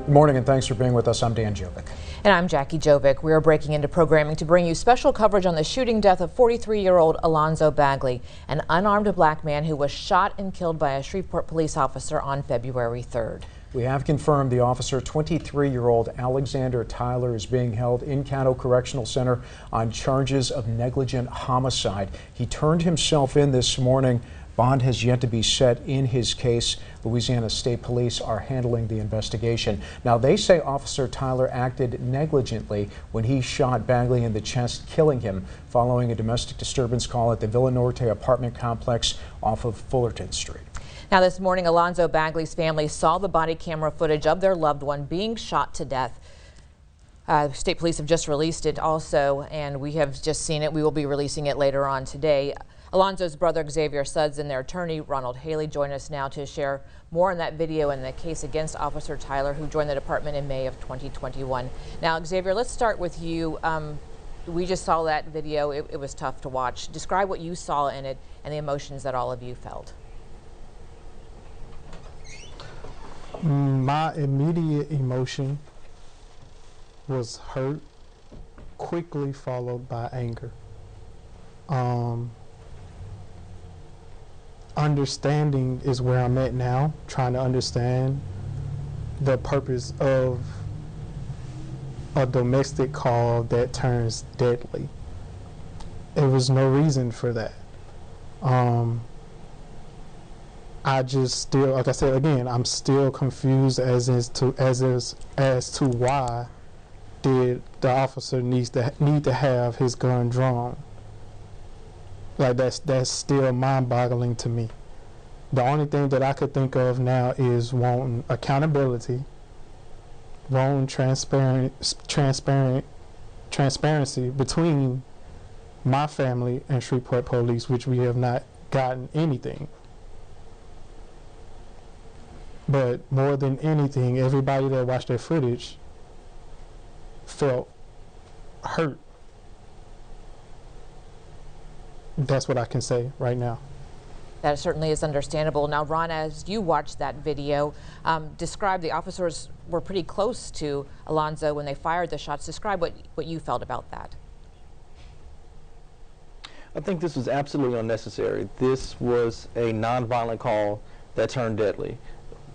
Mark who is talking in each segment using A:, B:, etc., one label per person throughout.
A: Good morning and thanks for being with us. I'm Dan Jovic.
B: And I'm Jackie Jovic. We are breaking into programming to bring you special coverage on the shooting death of 43-year-old Alonzo Bagley, an unarmed black man who was shot and killed by a Shreveport police officer on February 3rd.
A: We have confirmed the officer, 23-year-old Alexander Tyler, is being held in Caddo Correctional Center on charges of negligent homicide. He turned himself in this morning. Bond has yet to be set in his case. Louisiana State Police are handling the investigation. Now, they say Officer Tyler acted negligently when he shot Bagley in the chest, killing him following a domestic disturbance call at the Villa Norte apartment complex off of Fullerton Street.
B: Now, this morning, Alonzo Bagley's family saw the body camera footage of their loved one being shot to death. State Police have just released it also, and we have just seen it. We will be releasing it later on today. Alonzo's brother Xavier Sudds and their attorney Ronald Haley join us now to share more on that video and the case against Officer Tyler, who joined the department in May of 2021. Now, Xavier, let's start with you. We just saw that video. It was tough to watch. Describe what you saw in it and the emotions that all of you felt.
C: My immediate emotion was hurt, quickly followed by anger. Understanding is where I'm at now, trying to understand the purpose of a domestic call that turns deadly. There was no reason for that. I just still, like I said again, I'm still confused as to why did the officer need to have his gun drawn. Like that's still mind-boggling to me. The only thing that I could think of now is wanting accountability, wanting transparency between my family and Shreveport Police, which we have not gotten anything. But more than anything, everybody that watched that footage felt hurt. That's what I can say right now.
B: That certainly is understandable. Now, Ron, as you watched that video, describe, the officers were pretty close to Alonzo when they fired the shots. Describe what you felt about that.
D: I think this was absolutely unnecessary. This was a nonviolent call that turned deadly.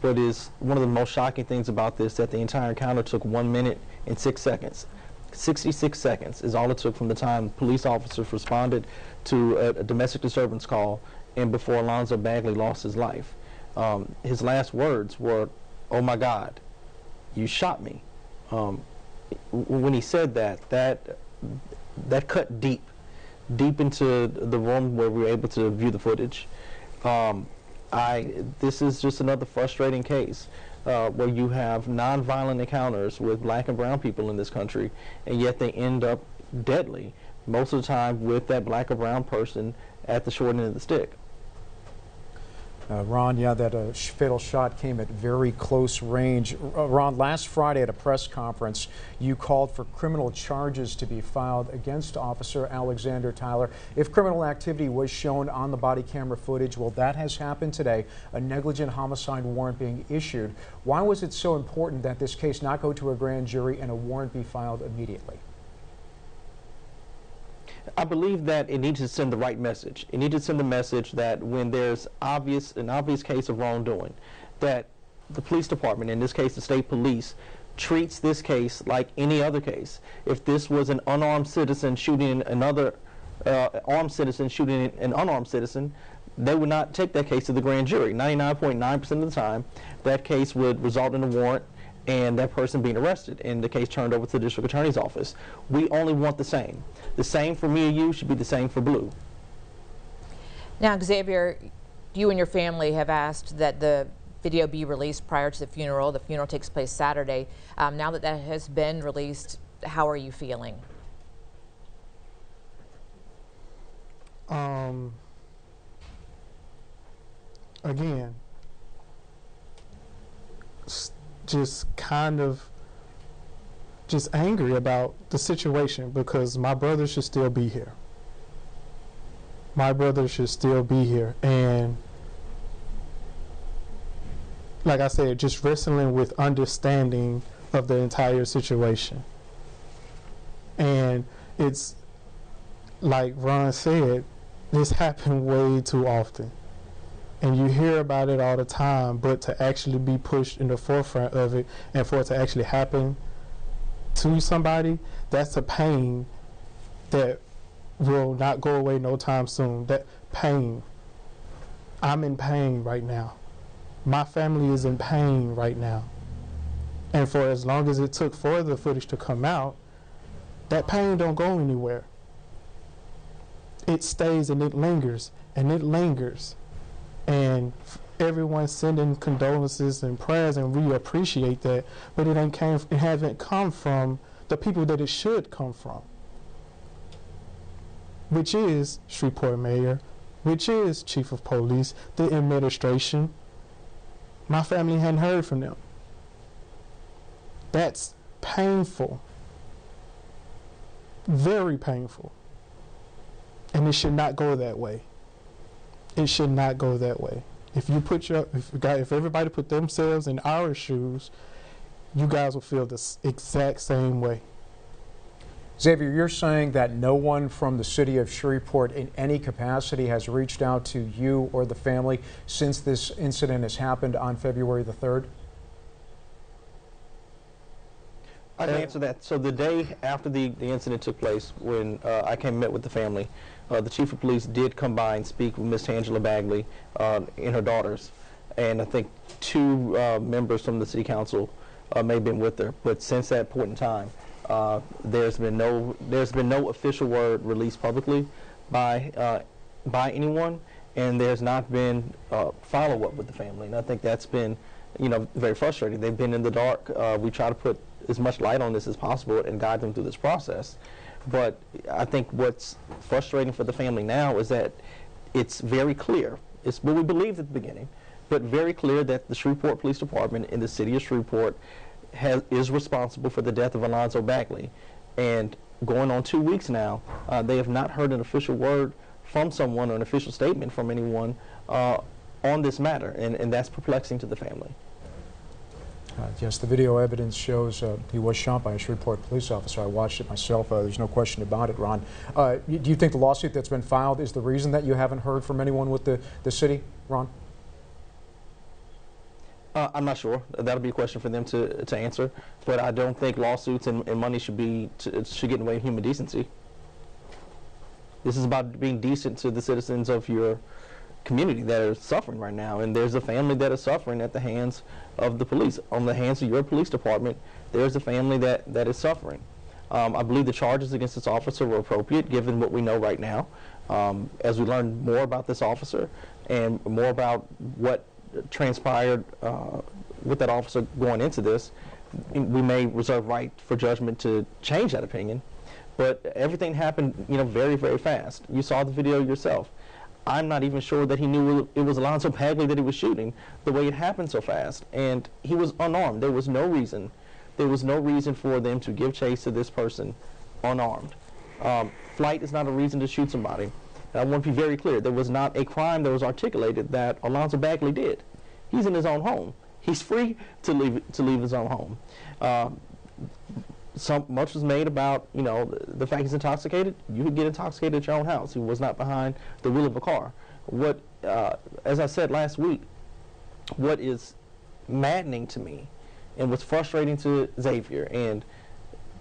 D: What is one of the most shocking things about this, that the entire encounter took 1 minute and 6 seconds. 66 seconds is all it took from the time police officers responded to a domestic disturbance call and before Alonzo Bagley lost his life. His last words were, "Oh my God, you shot me." When he said that cut deep into the room where we were able to view the footage. This is just another frustrating case where you have nonviolent encounters with black and brown people in this country, and yet they end up deadly, most of the time with that black or brown person at the short end of the stick.
A: Ron, yeah, that fatal shot came at very close range. Ron, last Friday at a press conference, you called for criminal charges to be filed against Officer Alexander Tyler if criminal activity was shown on the body camera footage. Well, that has happened today, a negligent homicide warrant being issued. Why was it so important that this case not go to a grand jury and a warrant be filed immediately?
D: I believe that it needs to send the right message. It needs to send the message that when there's an obvious case of wrongdoing, that the police department, in this case the state police, treats this case like any other case. If this was an unarmed citizen shooting another armed citizen shooting an unarmed citizen, they would not take that case to the grand jury. 99.9% of the time, that case would result in a warrant and that person being arrested and the case turned over to the district attorney's office. We only want the same. The same for me and you should be the same for Blue.
B: Now, Xavier, you and your family have asked that the video be released prior to the funeral. The funeral takes place Saturday. Now that that has been released, how are you feeling?
C: Again, just kind of just angry about the situation because my brother should still be here. My brother should still be here. And like I said, just wrestling with understanding of the entire situation. And it's like Ron said, this happened way too often. And you hear about it all the time, but to actually be pushed in the forefront of it and for it to actually happen to somebody, that's a pain that will not go away no time soon. That pain. I'm in pain right now. My family is in pain right now. And for as long as it took for the footage to come out, that pain don't go anywhere. It stays and it lingers and it lingers. And everyone's sending condolences and prayers, and we appreciate that, but it haven't come from the people that it should come from, which is Shreveport Mayor, which is Chief of Police, the administration. My family hadn't heard from them. That's painful. Very painful. And it should not go that way. It should not go that way. If everybody put themselves in our shoes, you guys will feel the exact same way.
A: Xavier, you're saying that no one from the city of Shreveport in any capacity has reached out to you or the family since this incident has happened on February the 3rd?
D: I can answer that. So the day after the incident took place, when I came and met with the family, the chief of police did come by and speak with Miss Angela Bagley and her daughters, and I think 2 members from the city council may have been with her. But since that point in time, there's been no official word released publicly by anyone, and there's not been follow-up with the family. And I think that's been, very frustrating. They've been in the dark. We try to put as much light on this as possible and guide them through this process. But I think what's frustrating for the family now is that it's very clear. It's what we believed at the beginning, but very clear that the Shreveport Police Department in the city of Shreveport is responsible for the death of Alonzo Bagley. And going on 2 weeks now, they have not heard an official word from someone or an official statement from anyone on this matter, and that's perplexing to the family.
A: Yes, the video evidence shows he was shot by a Shreveport police officer. I watched it myself. There's no question about it, Ron. Do you think the lawsuit that's been filed is the reason that you haven't heard from anyone with the city, Ron?
D: I'm not sure. That'll be a question for them to answer. But I don't think lawsuits and money should get in the way of human decency. This is about being decent to the citizens of your community that are suffering right now, and there's a family that is suffering at the hands of the police. On the hands of your police department, there's a family that is suffering. I believe the charges against this officer were appropriate given what we know right now. As we learn more about this officer and more about what transpired with that officer going into this, we may reserve right for judgment to change that opinion. But everything happened, very, very fast. You saw the video yourself. I'm not even sure that he knew it was Alonzo Bagley that he was shooting, the way it happened so fast. And he was unarmed. There was no reason. There was no reason for them to give chase to this person unarmed. Flight is not a reason to shoot somebody. And I want to be very clear. There was not a crime that was articulated that Alonzo Bagley did. He's in his own home. He's free to leave his own home. Much was made about, the fact he's intoxicated. You could get intoxicated at your own house. He was not behind the wheel of a car. As I said last week, what is maddening to me and what's frustrating to Xavier and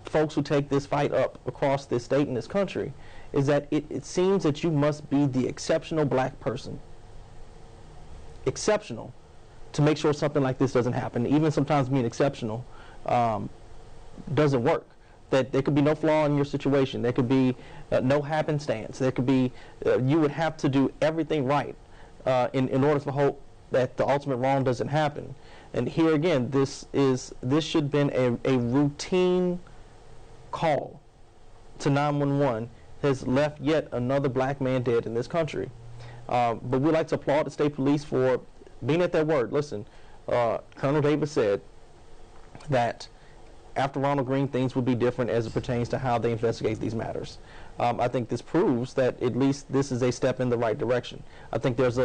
D: folks who take this fight up across this state and this country is that it seems that you must be the exceptional black person. Exceptional to make sure something like this doesn't happen. Even sometimes being exceptional doesn't work. That there could be no flaw in your situation. There could be no happenstance. There could be, you would have to do everything right in order to hope that the ultimate wrong doesn't happen. And here again, this should have been a routine call to 911 has left yet another black man dead in this country. But we'd like to applaud the state police for being at their word. Listen, Colonel Davis said that after Ronald Green, things will be different as it pertains to how they investigate these matters. I think this proves that at least this is a step in the right direction. I think there's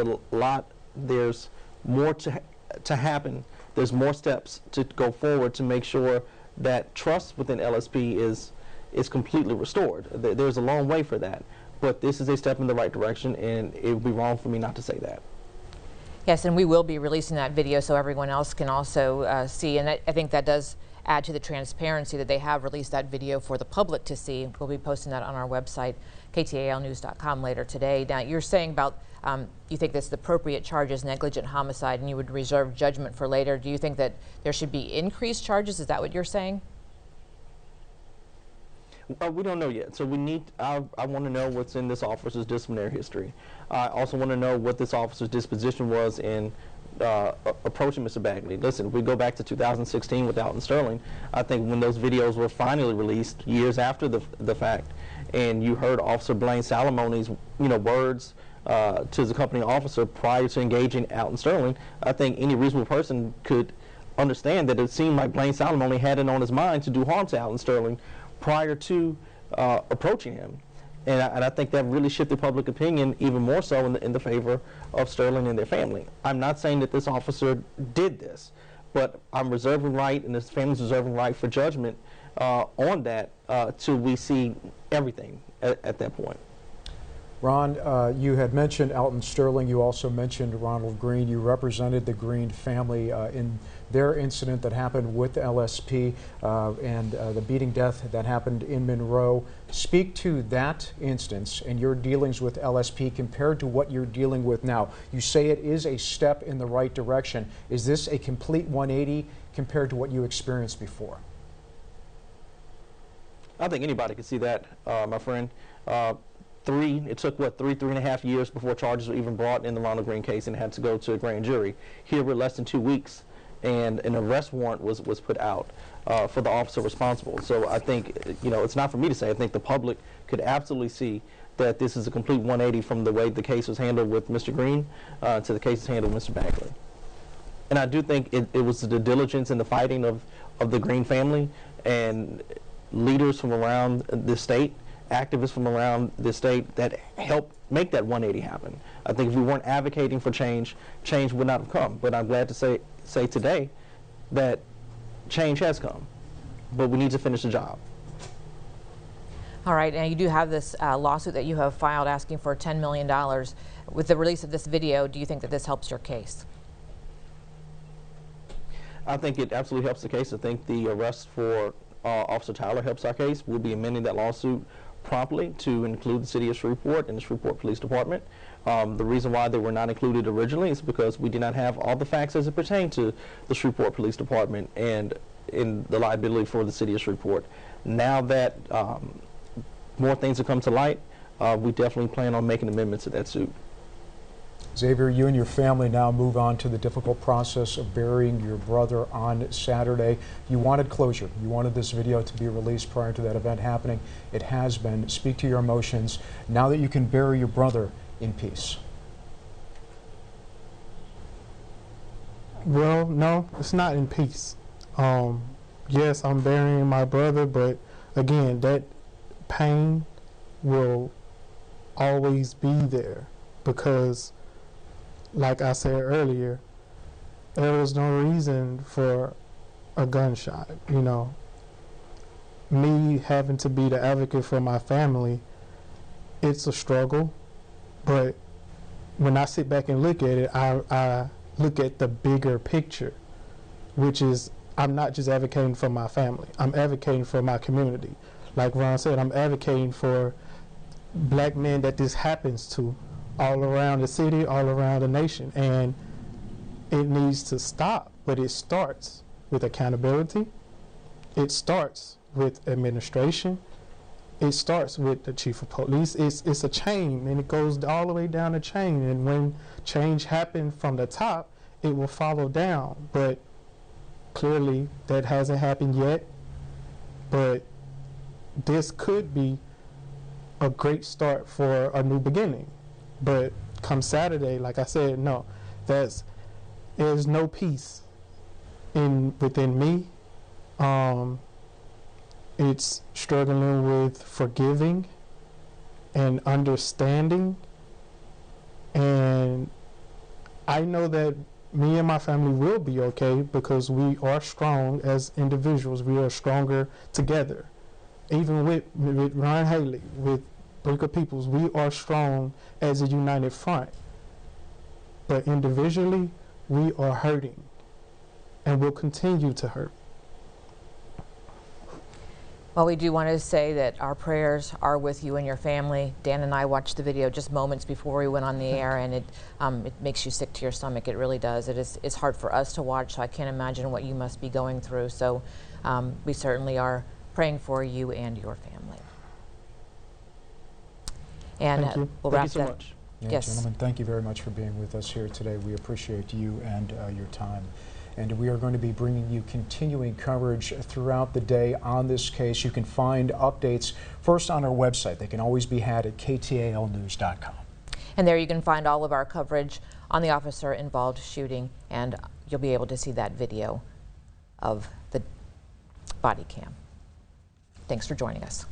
D: more to happen there's more steps to go forward to make sure that trust within LSP is completely restored. There's a long way for that, but this is a step in the right direction, and it would be wrong for me not to say that.
B: Yes, and we will be releasing that video so everyone else can also see, and I think that does add to the transparency that they have released that video for the public to see. We'll be posting that on our website, ktalnews.com, later today. Now, you're saying about you think this the appropriate charge is negligent homicide and you would reserve judgment for later. Do you think that there should be increased charges? Is that what you're saying?
D: We don't know yet, so we need. I want to know what's in this officer's disciplinary history. I also want to know what this officer's disposition was in approaching Mr. Bagley. Listen, if we go back to 2016 with Alton Sterling, I think when those videos were finally released years after the fact, and you heard Officer Blaine Salamoni's words to the company officer prior to engaging Alton Sterling, I think any reasonable person could understand that it seemed like Blaine Salamoni had it on his mind to do harm to Alton Sterling prior to approaching him. And I think that really shifted public opinion even more so in the favor of Sterling and their family. I'm not saying that this officer did this, but I'm reserving right, and his family's reserving right for judgment on that till we see everything at that point.
A: Ron, you had mentioned Alton Sterling. You also mentioned Ronald Green. You represented the Green family in their incident that happened with LSP and the beating death that happened in Monroe. Speak to that instance and your dealings with LSP compared to what you're dealing with now. You say it is a step in the right direction. Is this a complete 180 compared to what you experienced before?
D: I think anybody could see that, my friend. It took, what, three and a half years before charges were even brought in the Ronald Green case and had to go to a grand jury. Here we're less than 2 weeks, and an arrest warrant was put out for the officer responsible. So I think, it's not for me to say. I think the public could absolutely see that this is a complete 180 from the way the case was handled with Mr. Green to the case handled with Mr. Bagley. And I do think it was the diligence and the fighting of the Green family and leaders from around the state, activists from around the state, that helped make that 180 happen. I think if we weren't advocating for change, change would not have come. But I'm glad to say today that change has come, but we need to finish the job.
B: All right, now you do have this lawsuit that you have filed asking for $10 million. With the release of this video, do you think that this helps your case?
D: I think it absolutely helps the case. I think the arrest for Officer Tyler helps our case. We'll be amending that lawsuit promptly to include the city of Shreveport and the Shreveport Police Department. The reason why they were not included originally is because we did not have all the facts as it pertained to the Shreveport Police Department and in the liability for the city of Shreveport. Now that more things have come to light, we definitely plan on making amendments to that suit.
A: Xavier, you and your family now move on to the difficult process of burying your brother on Saturday. You wanted closure. You wanted this video to be released prior to that event happening. It has been. Speak to your emotions now that you can bury your brother in peace.
C: Well, no, it's not in peace. Yes, I'm burying my brother, but again, that pain will always be there because, like I said earlier, there was no reason for a gunshot. Me having to be the advocate for my family, it's a struggle, but when I sit back and look at it, I look at the bigger picture, which is I'm not just advocating for my family, I'm advocating for my community. Like Ron said, I'm advocating for black men that this happens to all around the city, all around the nation, and it needs to stop. But it starts with accountability, it starts with administration, it starts with the chief of police. It's a chain, and it goes all the way down the chain, and when change happens from the top, it will follow down. But clearly that hasn't happened yet, but this could be a great start for a new beginning. But come Saturday, like I said, no, there's no peace within me. It's struggling with forgiving and understanding, and I know that me and my family will be okay because we are strong as individuals. We are stronger together. Even with Ryan Haley, with Breaker Peoples, we are strong as a united front. But individually, we are hurting and will continue to hurt.
B: Well, we do want to say that our prayers are with you and your family. Dan and I watched the video just moments before we went on the air, and it makes you sick to your stomach. It really does. It's hard for us to watch, so I can't imagine what you must be going through. So we certainly are praying for you and your family. And
C: Thank you.
B: we'll
D: Thank
B: wrap
D: you so
B: that.
D: much.
A: Yeah,
B: Yes.
A: gentlemen, thank you very much for being with us here today. We appreciate you and your time. And we are going to be bringing you continuing coverage throughout the day on this case. You can find updates first on our website. They can always be had at ktalnews.com.
B: And there you can find all of our coverage on the officer-involved shooting, and you'll be able to see that video of the body cam. Thanks for joining us.